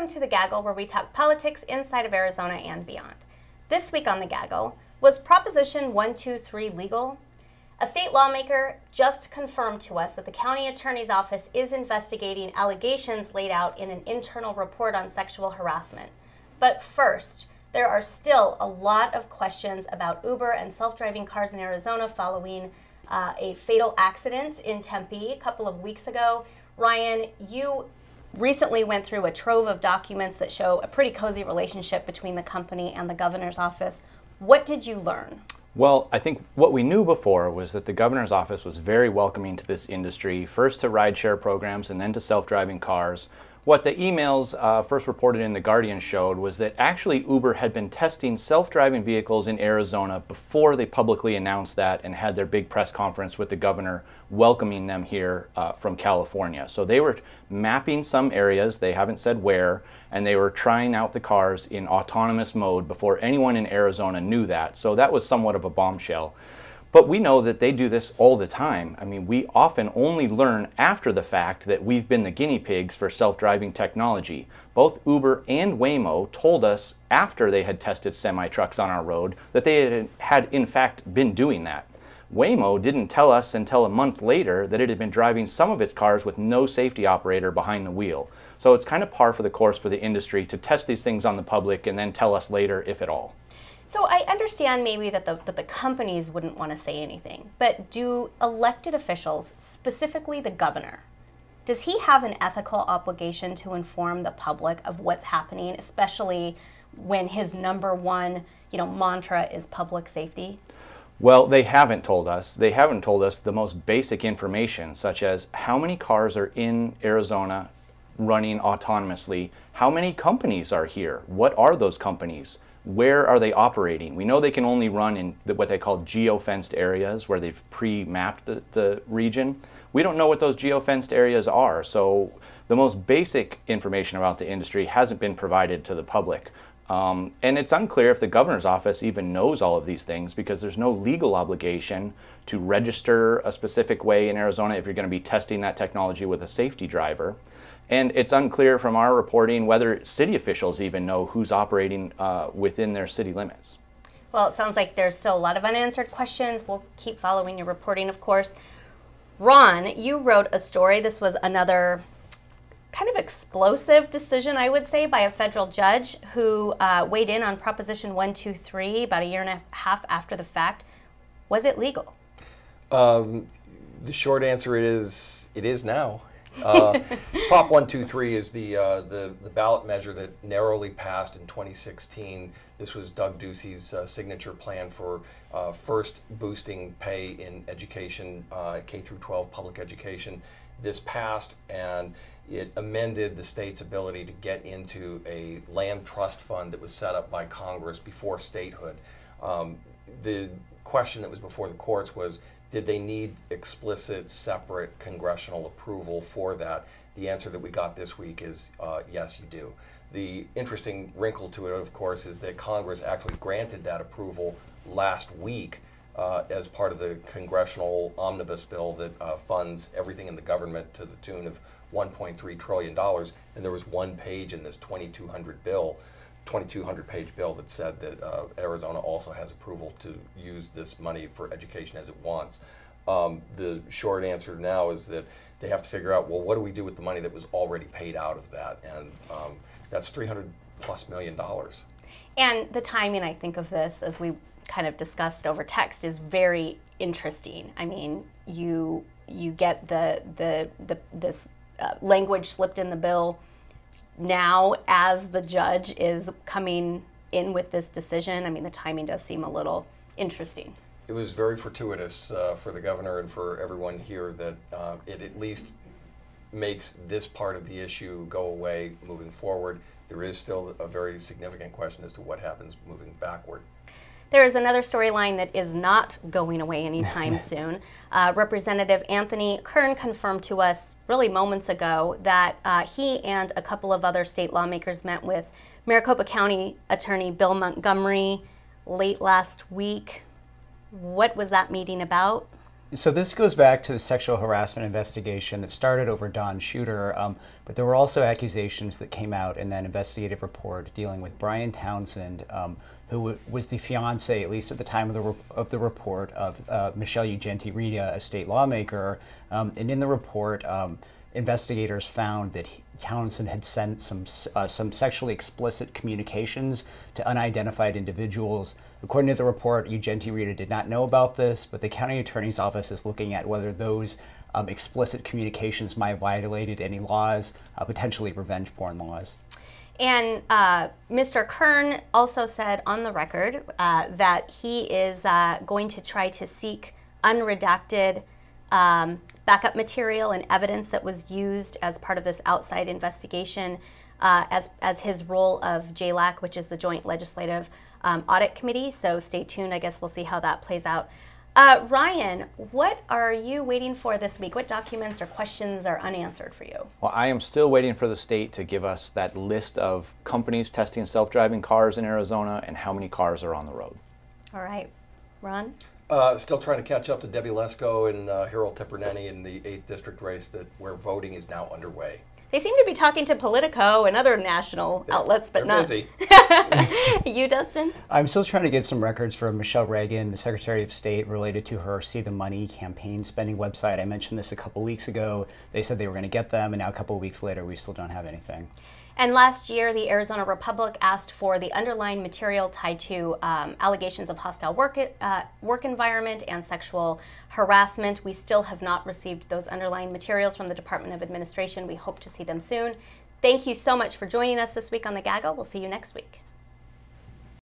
Welcome to the Gaggle, where we talk politics inside of Arizona and beyond. This week on the Gaggle, was Proposition 123 legal? A state lawmaker just confirmed to us that the county attorney's office is investigating allegations laid out in an internal report on sexual harassment. But first, there are still a lot of questions about Uber and self-driving cars in Arizona following a fatal accident in Tempe a couple of weeks ago. Ryan, you recently went through a trove of documents that show a pretty cozy relationship between the company and the governor's office. What did you learn? Well, I think what we knew before was that the governor's office was very welcoming to this industry, first to rideshare programs and then to self-driving cars. What the emails first reported in The Guardian showed was that actually Uber had been testing self-driving vehicles in Arizona before they publicly announced that and had their big press conference with the governor welcoming them here from California. So they were mapping some areas, they haven't said where, and they were trying out the cars in autonomous mode before anyone in Arizona knew that. So that was somewhat of a bombshell. But we know that they do this all the time. I mean, we often only learn after the fact that we've been the guinea pigs for self-driving technology. Both Uber and Waymo told us after they had tested semi-trucks on our road that they had in fact been doing that. Waymo didn't tell us until a month later that it had been driving some of its cars with no safety operator behind the wheel. So it's kind of par for the course for the industry to test these things on the public and then tell us later, if at all. So I understand maybe that the companies wouldn't want to say anything, but do elected officials, specifically the governor, does he have an ethical obligation to inform the public of what's happening, especially when his number one, mantra is public safety? Well, they haven't told us. They haven't told us the most basic information, such as how many cars are in Arizona running autonomously, how many companies are here, what are those companies, where are they operating? We know they can only run in what they call geo-fenced areas where they've pre-mapped the region. We don't know what those geo-fenced areas are, so the most basic information about the industry hasn't been provided to the public. And it's unclear if the governor's office even knows all of these things because there's no legal obligation to register a specific way in Arizona if you're going to be testing that technology with a safety driver. And it's unclear from our reporting whether city officials even know who's operating within their city limits. Well, it sounds like there's still a lot of unanswered questions. We'll keep following your reporting, of course. Ron, you wrote a story. This was another kind of explosive decision, I would say, by a federal judge who weighed in on Proposition 123 about a year and a half after the fact. Was it legal? The short answer is it is now. Prop 123 is the ballot measure that narrowly passed in 2016. This was Doug Ducey's signature plan for first boosting pay in education, K through 12 public education. This passed and it amended the state's ability to get into a land trust fund that was set up by Congress before statehood. The question that was before the courts was, did they need explicit, separate congressional approval for that? The answer that we got this week is yes, you do. The interesting wrinkle to it, of course, is that Congress actually granted that approval last week as part of the congressional omnibus bill that funds everything in the government to the tune of $1.3 trillion. And there was one page in this 2,200-page bill that said that Arizona also has approval to use this money for education as it wants. The short answer now is that they have to figure out, well, what do we do with the money that was already paid out of that? And that's $300+ million. And the timing, I think, of this, as we kind of discussed over text, is very interesting. I mean, you get this language slipped in the bill now as the judge is coming in with this decision. I mean, the timing does seem a little interesting. It was very fortuitous for the governor and for everyone here that it at least makes this part of the issue go away moving forward. There is still a very significant question as to what happens moving backward. There is another storyline that is not going away anytime soon. Representative Anthony Kern confirmed to us really moments ago that he and a couple of other state lawmakers met with Maricopa County Attorney Bill Montgomery late last week. What was that meeting about? So this goes back to the sexual harassment investigation that started over Don Shooter, but there were also accusations that came out in that investigative report dealing with Brian Townsend, who was the fiance, at least at the time of the report, of Michelle Ugenti-Rita, a state lawmaker. And in the report, investigators found that Townsend had sent some sexually explicit communications to unidentified individuals. According to the report, Ugenti-Rita did not know about this, but the county attorney's office is looking at whether those explicit communications might have violated any laws, potentially revenge porn laws. And Mr. Kern also said on the record that he is going to try to seek unredacted backup material and evidence that was used as part of this outside investigation as his role of JLAC, which is the Joint Legislative Audit Committee. So stay tuned. I guess we'll see how that plays out. Ryan, what are you waiting for this week? What documents or questions are unanswered for you? Well, I am still waiting for the state to give us that list of companies testing self-driving cars in Arizona and how many cars are on the road. All right. Ron? Still trying to catch up to Debbie Lesko and Harold Teperneni in the 8th District race where voting is now underway. They seem to be talking to Politico and other national outlets, but not. Busy. You, Dustin? I'm still trying to get some records from Michelle Reagan, the Secretary of State, related to her See the Money campaign spending website. I mentioned this a couple weeks ago. They said they were going to get them, and now a couple weeks later, we still don't have anything. And last year, the Arizona Republic asked for the underlying material tied to allegations of hostile work environment and sexual harassment. We still have not received those underlying materials from the Department of Administration. We hope to see them soon. Thank you so much for joining us this week on The Gaggle. We'll see you next week.